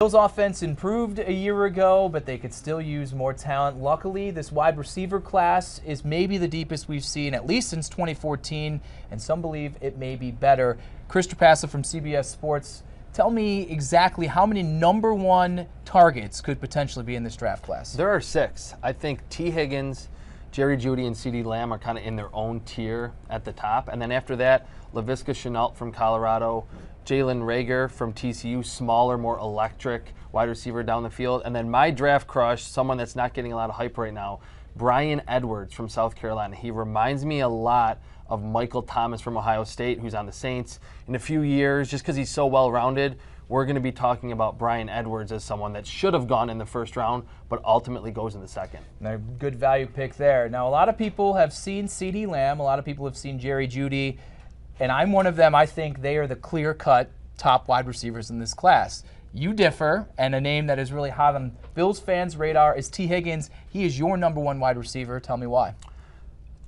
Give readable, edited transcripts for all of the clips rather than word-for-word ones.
Bills offense improved a year ago, but they could still use more talent. Luckily, this wide receiver class is maybe the deepest we've seen, at least since 2014, and some believe it may be better. Chris Trapasso from CBS Sports, tell me exactly how many number one targets could potentially be in this draft class. There are 6. I think Tee Higgins, Jerry Jeudy, and CeeDee Lamb are kind of in their own tier at the top. And then after that, Laviska Shenault from Colorado, Jalen Reagor from TCU, smaller, more electric wide receiver down the field. And then my draft crush, someone that's not getting a lot of hype right now, Bryan Edwards from South Carolina. He reminds me a lot of Michael Thomas from Ohio State, who's on the Saints. In a few years, just because he's so well-rounded, we're going to be talking about Bryan Edwards as someone that should have gone in the first round, but ultimately goes in the second. A good value pick there. Now, a lot of people have seen CeeDee Lamb. A lot of people have seen Jerry Jeudy. And I'm one of them. I think they are the clear-cut top wide receivers in this class. You differ, and a name that is really hot on Bills fans' radar is Tee Higgins. He is your number one wide receiver. Tell me why.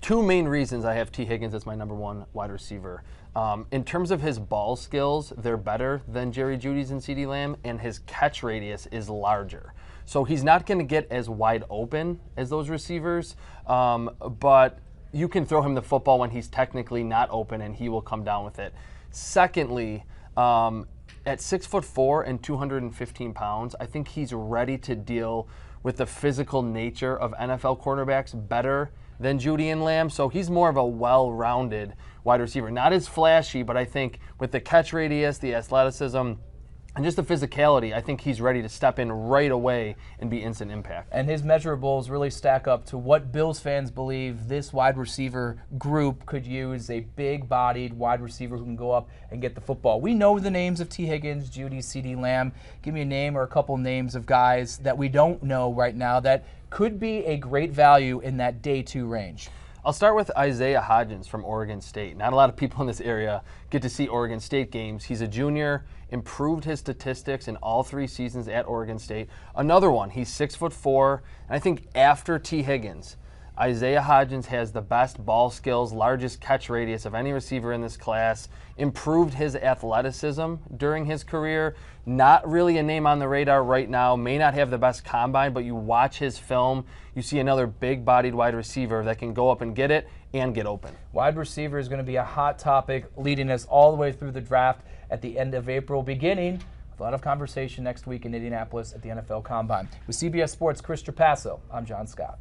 2 main reasons I have Tee Higgins as my number one wide receiver. In terms of his ball skills, they're better than Jerry Jeudy's and CeeDee Lamb, and his catch radius is larger. So he's not going to get as wide open as those receivers, but you can throw him the football when he's technically not open, and he will come down with it. Secondly, at 6'4" and 215 pounds, I think he's ready to deal with the physical nature of NFL quarterbacks better than Jeudy and Lamb. So he's more of a well-rounded wide receiver. Not as flashy, but I think with the catch radius, the athleticism, and just the physicality, I think he's ready to step in right away and be instant impact. And his measurables really stack up to what Bills fans believe this wide receiver group could use, a big-bodied wide receiver who can go up and get the football. We know the names of Tee Higgins, Jeudy, CeeDee Lamb. Give me a name or a couple names of guys that we don't know right now that could be a great value in that day 2 range. I'll start with Isaiah Hodgins from Oregon State. Not a lot of people in this area get to see Oregon State games. He's a junior, improved his statistics in all 3 seasons at Oregon State. Another one, he's 6'4", and I think after Tee Higgins, Isaiah Hodgins has the best ball skills, largest catch radius of any receiver in this class, improved his athleticism during his career. Not really a name on the radar right now, may not have the best combine, but you watch his film, you see another big-bodied wide receiver that can go up and get it and get open. Wide receiver is going to be a hot topic leading us all the way through the draft at the end of April, beginning with a lot of conversation next week in Indianapolis at the NFL Combine. With CBS Sports' Chris Trapasso, I'm John Scott.